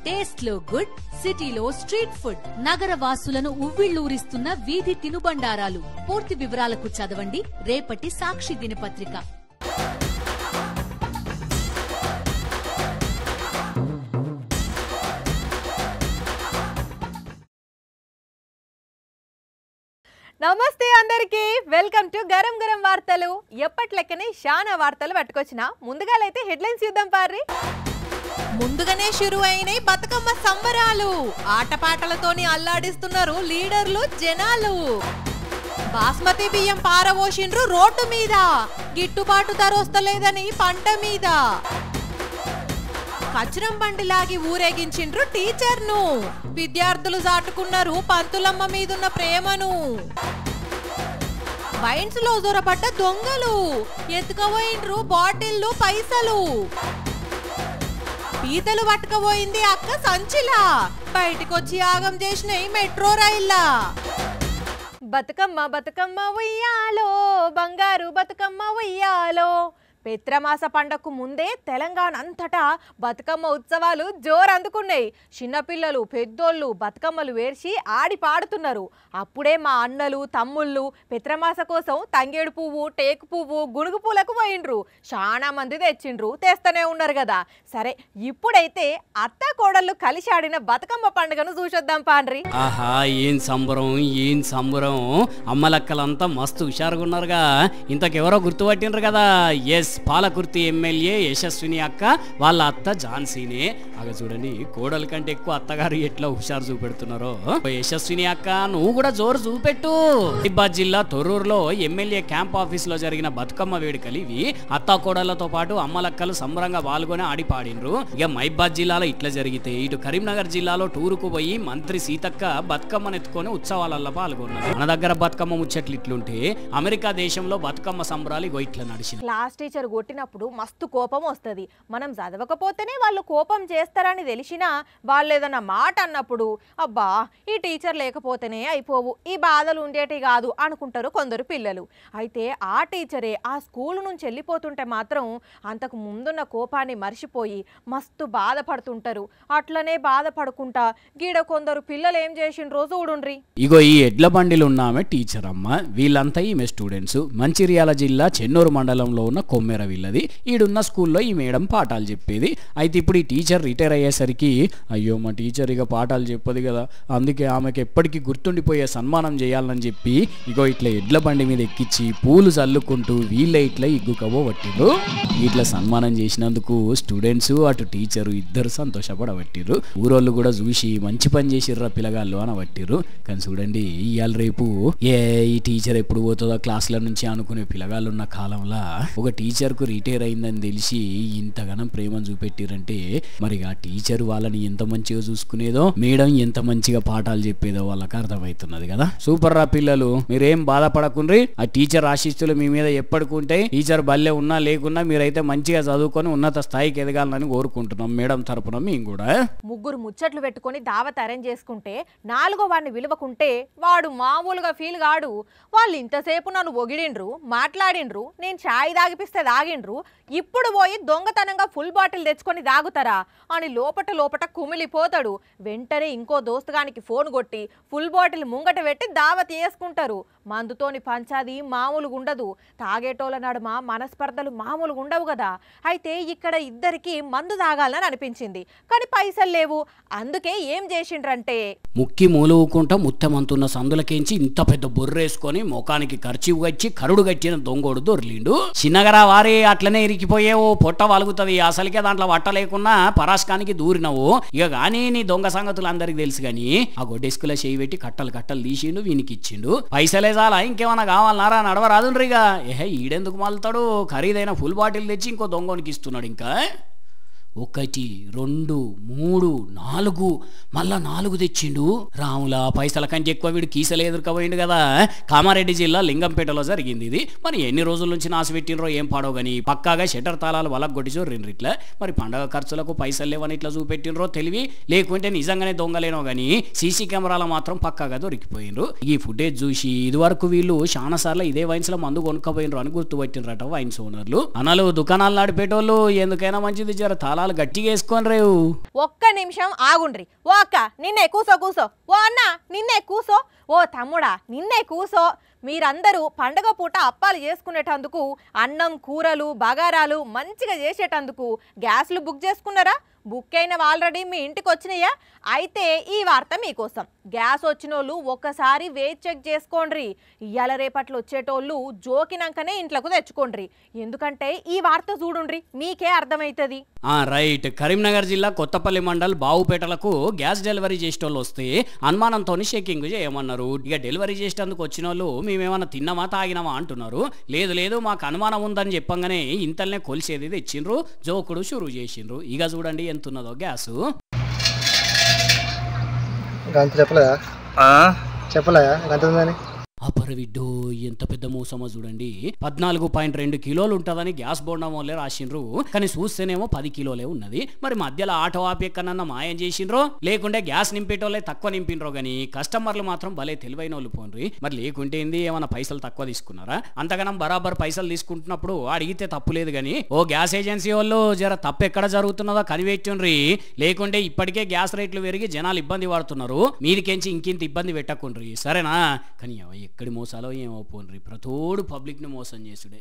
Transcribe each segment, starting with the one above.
Taste లో good, సిటీలో street food, నగర వాసులను ఉవ్విళ్లూరిస్తున్న వీధి తినుబండారాలు. పూర్తి వివరాలకు చదవండి రేపటి సాక్షి దినపత్రిక. నమస్తే అందరికి, వెల్కమ్ టు గరం గరం వార్తలు. ఎప్పట్లెక్కనే శానా వార్తలు పట్టుకొచ్చిన. ముందుగాలైతే హెడ్లైన్స్ చూద్దాం పార్రి. ముందుగానే షురు అయినాయి బతుకమ్మ సంబరాలు. ఆటపాటలతోని అల్లాడిస్తున్నారు లీడర్లు జనాలు. బాస్మతి బియ్యం పారవోషిండ్రు రోడ్డు మీద, గిట్టుబాటు ధర వస్తలేదని పంట మీద. కచరం బండిలాగి ఊరేగించిండ్రు టీచర్ను, విద్యార్థులు చాటుకున్నారు పంతులమ్మ మీదున్న ప్రేమను. వైన్స్ లో దొరపడ్డ దొంగలు ఎత్తుకపోయిండ్రు బాటిల్లు పైసలు. పీతలు పట్టుకపోయింది అక్క సంచిలా, బయటికొచ్చి ఆగం చేసినాయి మెట్రో రైల్లా. బతుకమ్మ బతుకమ్మ ఉయ్యాలో, బంగారు బతుకమ్మ ఉయ్యాలో. పెత్రమాస పండగకు ముందే తెలంగాణ అంతటా బతుకమ్మ ఉత్సవాలు జోరు అందుకున్నాయి. చిన్నపిల్లలు పెద్దోళ్ళు బతుకమ్మలు వేర్చి ఆడి పాడుతున్నారు. అప్పుడే మా అన్నలు తమ్ముళ్ళు పెత్రమాస కోసం తంగేడు పువ్వు, టేకు పువ్వు, గునుగు పూలకు పోయిండ్రు. చాలా మంది తెచ్చిండ్రు, తెస్తూనే ఉన్నారు కదా. సరే, ఇప్పుడైతే అత్త కోడళ్ళు కలిసి ఆడిన బతుకమ్మ పండుగను చూసొద్దాం పాండ్రి. ఆహా, ఏం సంబరం ఏం సంబరం. అమ్మలక్కలంతా మస్తు హుషారుగా ఉన్నారుగా. ఇంతకెవరో గుర్తుపట్టినరు కదా. ఎస్, పాలకుర్తి ఎమ్మెల్యే యశస్విని అక్క వాళ్ళ అత్త ఝాన్సీనే. అగ చూడండి, కోడల కంటే ఎక్కువ అత్తగారు ఎట్లా హుషారు చూపెడుతున్నారో. యశస్విని అక్క, నువ్వు కూడా జోరు చూపెట్టు. హైదరాబాద్ జిల్లా తొర్రూరులో ఎమ్మెల్యే క్యాంప్ ఆఫీస్ లో జరిగిన బతుకమ్మ వేడుకలు ఇవి. అత్త కోడళ్లతో పాటు అమ్మలక్కలు సంబరంగా పాల్గొని ఆడి పాడిండ్రు. ఇక మహబూబాద్ జిల్లాలో ఇట్లా జరిగితే, ఇటు కరీంనగర్ జిల్లాలో టూరుకు పోయి మంత్రి సీతక్క బతుకమ్మను ఎత్తుకొని ఉత్సవాలలో పాల్గొన్నారు. మన దగ్గర బతుకమ్మ ముచ్చట్లు ఇట్లుంటే, అమెరికా దేశంలో బతుకమ్మ సంబరాలు ఇగో ఇట్లా నడిచింది. క్లాస్ టీచర్ కొట్టినప్పుడు మస్తు కోపం వస్తుంది. మనం చదవకపోతేనే వాళ్ళు కోపం చేస్తారని తెలిసినా వాళ్ళు ఏదన్నా మాట అన్నప్పుడు అబ్బా ఈ టీచర్ లేకపోతేనే అయిపోవు, ఈ బాధలు ఉండేటి కాదు అనుకుంటారు కొందరు పిల్లలు. అయితే ఆ టీచరే ఆ స్కూల్ నుంచి వెళ్ళిపోతుంటే మాత్రం అంతకు ముందున్న కోపాన్ని మర్చిపోయి మస్తు బాధపడుతుంటారు. అట్లనే బాధపడుకుంటా గీడ కొందరు పిల్లలు ఏం చేసిండ్రో చూడుండ్రి. ఇగో ఈ ఎడ్ల బండిలు ఉన్నామే టీచర్ అమ్మ, వీళ్ళంతా ఈమె స్టూడెంట్స్. మంచిర్యాల జిల్లా చెన్నూరు మండలంలో ఉన్న కొమ్మెర వీళ్ళది. ఈడున్న స్కూల్లో ఈ మేడం పాఠాలు చెప్పేది. అయితే ఇప్పుడు ఈ టీచర్ రిటైర్ అయ్యేసరికి, అయ్యో మా టీచర్ ఇక పాఠాలు చెప్పదు కదా, అందుకే ఆమెకి ఎప్పటికీ గుర్తుండిపోయే సన్మానం చేయాలని చెప్పి ఇగో ఇట్లా ఎడ్ల బండి మీద ఎక్కించి పూలు చల్లుకుంటూ వీళ్ళే ఇట్లా ఇగ్గుకవో పట్టిరు. ఇట్లా సన్మానం చేసినందుకు స్టూడెంట్స్ అటు టీచరు ఇద్దరు సంతోషపడబట్టిరు. ఊరోళ్ళు కూడా చూసి మంచి పని చేసిర్రా పిల్లగాళ్ళు అని పట్టిరు. కానీ చూడండి, ఇవాళ రేపు ఈ టీచర్ ఎప్పుడు పోతుందో క్లాసుల నుంచి అనుకునే పిల్లగాళ్ళు ఉన్న కాలంలో ఒక టీచర్ కు రిటైర్ అయిందని తెలిసి ఇంతగానం ప్రేమను చూపెట్టిరంటే, మరి ఆ టీచర్ వాళ్ళని ఎంత మంచిగా చూసుకునేదో, మేడం ఎంత మంచిగా పాఠాలు చెప్పేదో వాళ్ళకి అర్థమవుతున్నది కదా. సూపర్ రా పిల్లలు, మీరేం బాధపడకుండ్రి. ఆ టీచర్ ఆశీస్సులు మీ మీద ఎప్పటికుంటాయి. టీచర్ బల్లె ఉన్నా లేకున్నా మీరైతే మంచిగా చదువుకొని ఉన్నత స్థాయికి ఎదగాలని కోరుకుంటున్నాం మేడం తరపున. మేము కూడా ముగ్గురు ముచ్చట్లు పెట్టుకొని దావత్ అరేంజ్ చేసుకుంటే నాలుగో వాడిని విలువకుంటే వాడు మామూలుగా ఫీల్ కాడు. వాళ్ళు ఇంతసేపు నన్ను ఒగిడిండ్రు, మాట్లాడిండ్రు, నేను ఛాయ్ తాగిపిస్తే తాగిండ్రు, ఇప్పుడు పోయి దొంగతనంగా ఫుల్ బాటిల్ తెచ్చుకొని తాగుతారా అని లోపట కుమిలిపోతాడు. వెంటనే ఇంకో దోస్తుగానికి ఫోన్ కొట్టి ఫుల్ బాటిల్ ముంగట పెట్టి దావత్ చేసుకుంటారు. మందుతోని పంచాది మామూలుగా ఉండదు. తాగేటోళ్ళ నడుమ మనస్పర్ధలు మామూలుగా ఉండవు కదా. అయితే ఇక్కడ ఇద్దరికి మందు తాగాలని అనిపించింది, కానీ పైసలు లేవు. అందుకే ఏం చేసిండ్రంటే, ముక్కి మూలువుకుంటా ముత్తమంతున్న సందులకేంచి ఇంత పెద్ద బొర్రేసుకొని ముఖానికి ఖర్చు గచ్చి కరుడు గట్టిన దొంగోడు దొర్లిండు. చిన్నగరా వారి అట్లనే ఇరికిపోయేవో, పొట్ట వలుగుతుంది. అసలుకే దాంట్లో వట్ట లేకున్నా పరాస్కానికి దూరినవు. ఇక కానీ నీ దొంగ సంగతులు అందరికి తెలుసు. కానీ ఆ గొడ్డెస్కుల చేయి పెట్టి కట్టలు తీసిండు, వీనికి ఇచ్చిండు. పైసలే చాలా, ఇంకేమన్నా కావాలన్నారా నడవరాదుండ్రిగా. ఈడెందుకు మలుతాడు, ఖరీదైన ఫుల్ బాటిల్ తెచ్చి ఇంకో దొంగనికి ఇస్తున్నాడు. ఇంకా 1 2 3 4 మళ్ళా 4 తెచ్చిండు. రాములా, పైసల కంటే ఎక్కువ వీడు కీసలు ఎదుర్కపోయిండు కదా. కామారెడ్డి జిల్లా లింగంపేటలో జరిగింది ఇది. మరి ఎన్ని రోజుల నుంచి నాసి పెట్టినరో ఏం పాడో గానీ పక్కాగా షట్టర్ తాళాలు వలకు కొట్టిచో రెండు ఇట్లా. మరి పండగ ఖర్చులకు పైసలు లేవని ఇట్లా చూపెట్టినరో తెలివి, లేకుంటే నిజంగానే దొంగలేనో గానీ సీసీ కెమెరాలో మాత్రం పక్కాగా దొరికిపోయినరు. ఈ ఫుటేజ్ చూసి ఇదివరకు వీళ్ళు చాలా సార్లు ఇదే వైన్స్ లో మందు కొనుక్కపోయినరు అని గుర్తుపట్టినరట వైన్స్ ఓనర్లు. అనలు దుకాణాలు నడిపేటోళ్ళు ఎందుకైనా మంచిది జర తాళాలు దండాలు గట్టిగా వేసుకొని రేవు. ఒక్క నిమిషం ఆగుండ్రి. ఓ అక్క నిన్నే కూసో కూసో, ఓ అన్న నిన్నే కూసో, ఓ తమ్ముడా నిన్నే కూసో. మీరందరూ పండగ పూట అప్పాలు చేసుకునేటందుకు అన్నం కూరలు బగారాలు మంచిగా చేసేటందుకు గ్యాస్లు బుక్ చేసుకున్నారా? బుక్ అయినవి ఆల్రెడీ మీ ఇంటికి వచ్చినాయా? అయితే ఈ వార్త మీకోసం. గ్యాస్ వచ్చినోళ్ళు ఒక్కసారి వెయిట్ చెక్ చేసుకోండ్రి. ఇయ్యాల రేపట్లో వచ్చేటోళ్ళు జోకినాకనే ఇంట్లోకి తెచ్చుకోండ్రి. ఎందుకంటే ఈ వార్త చూడుండ్రి, మీకే అర్థమవుతుంది. రైట్. కరీంనగర్ జిల్లా కొత్తపల్లి మండల్ బావుపేటలకు గ్యాస్ డెలివరీ చేసేటోళ్ళు వస్తే అనుమానంతో చెకింగ్ చేయమన్నారు. ఇక డెలివరీ చేసేందుకు వచ్చిన వాళ్ళు మేమేమన్నా తిన్నామా తాగినామా అంటున్నారు. లేదు లేదు మాకు అనుమానం ఉందని చెప్పంగానే ఇంతల్నే కొలిసేది తెచ్చిండ్రు, జోకుడు షురు చేసిండ్రు. ఇక చూడండి ఎంతున్నదో గ్యాసు. చెప్పలేదా గంతుందని? అపరవిడ్డో ఎంత పెద్ద మోసమో చూడండి. 14.2 కిలోలు ఉంటుందని గ్యాస్ బోర్డం వాళ్ళే రాసిండ్రు, కానీ చూస్తేనేమో 10 కిలోలే ఉన్నది. మరి మధ్యలో ఆటో ఆపేక్కనన్నా మాయం చేసిండ్రో లేకుంటే గ్యాస్ నింపేటోళ్ళే తక్కువ నింపిండ్రో గానీ కస్టమర్లు మాత్రం భలే తెలివైన వాళ్ళు పోన్రి. మరి లేకుంటే ఏంది, ఏమన్నా పైసలు తక్కువ తీసుకున్నారా? అంతగానం బరాబర్ పైసలు తీసుకుంటున్నప్పుడు అడిగితే తప్పు లేదు గానీ ఓ గ్యాస్ ఏజెన్సీ వాళ్ళు జర తప్పు ఎక్కడ జరుగుతున్నదో కనిపెట్టుండ్రి. లేకుంటే ఇప్పటికే గ్యాస్ రేట్లు పెరిగి జనాలు ఇబ్బంది పడుతున్నారు, మీదికెంచి ఇంకింత ఇబ్బంది పెట్టకుండ్రి సరేనా? కానీ ఎక్కడి మోసాలో ఏమో పోన్రి, ప్రతోడు పబ్లిక్ ని మోసం చేసుడే.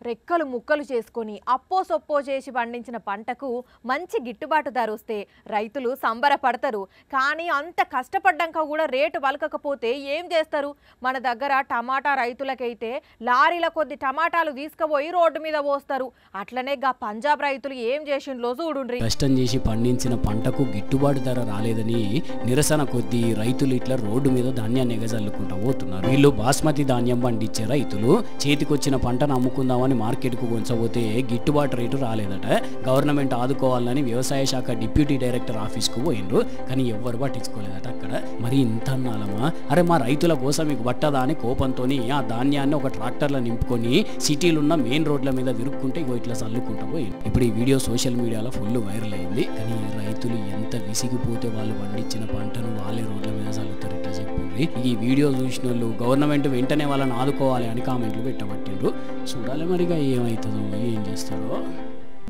రెక్కలు ముక్కలు చేసుకొని అప్పో సొప్పో చేసి పండించిన పంటకు మంచి గిట్టుబాటు ధర వస్తే రైతులు సంబరపడతారు. కానీ అంత కష్టపడ్డాక కూడా రేటు వలకకపోతే ఏం చేస్తారు? మన దగ్గర టమాటా రైతులకైతే లారీల కొద్ది టమాటాలు తీసుకుపోయి రోడ్డు మీద పోస్తారు. అట్లనే గా పంజాబ్ రైతులు ఏం చేసిండ్లో చూడుండ్రి. కష్టం చేసి పండించిన పంటకు గిట్టుబాటు ధర రాలేదని నిరసన కొద్దీ రైతులు ఇట్లా రోడ్డు మీద ధాన్యాన్ని ఎగజల్లుకుంటూ పోతున్నారు. వీళ్ళు బాస్మతి ధాన్యం పండించే రైతులు చేతికొచ్చిన పంటను అమ్ముకుందామని మార్కెట్కు కొంచబోతే గిట్టుబాటు రేటు రాలేదట. గవర్నమెంట్ ఆదుకోవాలని వ్యవసాయ శాఖ డిప్యూటీ డైరెక్టర్ ఆఫీస్కు పోయిండ్రు, కానీ ఎవ్వరు పట్టించుకోలేదట అక్కడ. మరి ఇంత అన్నాలమా? అరే మా రైతుల కోసం మీకు పట్టదా అని కోపంతో ఆ ధాన్యాన్ని ఒక ట్రాక్టర్లో నింపుకొని సిటీలున్న మెయిన్ రోడ్ల మీద విరుక్కుంటే ఇట్లా చల్లుకుంటూ పోయింది. ఇప్పుడు ఈ వీడియో సోషల్ మీడియాలో ఫుల్ వైరల్ అయింది. కానీ రైతులు ఎంత విసిగిపోతే వాళ్ళు పండించిన పంటను వాళ్ళే రోడ్ల మీద చల్లుతారు. ఇట్లా చెప్పింది. ఈ వీడియో చూసిన వాళ్ళు గవర్నమెంట్ వెంటనే వాళ్ళని ఆదుకోవాలి అని కామెంట్లు పెట్టబట్టిండ్రు. చూడాలి మరిగా ఏమవుతుందో ఏం చేస్తారో.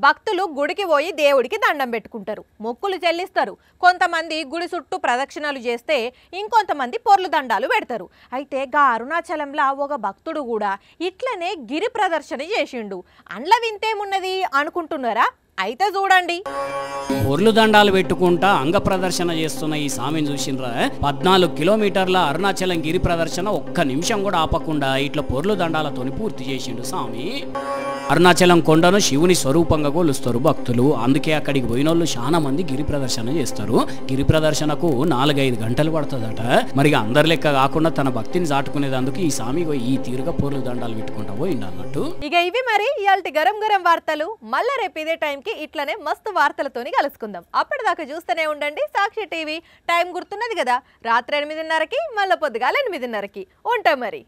భక్తులు గుడికి పోయి దేవుడికి దండం పెట్టుకుంటారు, మొక్కులు చెల్లిస్తారు. కొంతమంది గుడి చుట్టూ ప్రదక్షిణలు చేస్తే ఇంకొంతమంది పొర్లు దండాలు పెడతారు. అయితే గా అరుణాచలంలో ఒక భక్తుడు కూడా ఇట్లనే గిరి ప్రదర్శన చేసిండు. అండ్ల వింతేమున్నది అనుకుంటున్నారా? అయితే చూడండి. పొర్లు దండాలు పెట్టుకుంటా అంగ ప్రదర్శన చేస్తున్న ఈ స్వామిని చూసిండ్రా? 14 కిలోమీటర్ల అరుణాచలం గిరి ప్రదర్శన ఒక్క నిమిషం కూడా ఆపకుండా ఇట్లా పొర్లు దండాలతోని పూర్తి చేసిండు స్వామి. అరుణాచలం కొండను శివుని స్వరూపంగా కొలుస్తారు భక్తులు. అందుకే అక్కడికి పోయినోళ్ళు చాలా మంది గిరి ప్రదర్శన చేస్తారు. గిరి ప్రదర్శనకు 4-5 గంటలు పడుతుందట. మరి అందరి లెక్క కాకుండా తన భక్తిని చాటుకునేందుకు ఈ స్వామి ఈ తీరుగా పొర్లు దండాలు పెట్టుకుంటా పోయిండు అన్నట్టు. ఇక ఇవి మరి ఇయాల్టి గరం గరం వార్తలు. మళ్ళా రేపు ఇదే టైంకి ఇట్లనే మస్తు వార్తలతోని కలుసుకుందాం. అప్పటిదాకా చూస్తూనే ఉండండి సాక్షి టీవీ. టైం గుర్తున్నది కదా, రాత్రి 8:30కి మళ్ళీ పొద్దుగాల 8:30కి ఉంటాం మరి.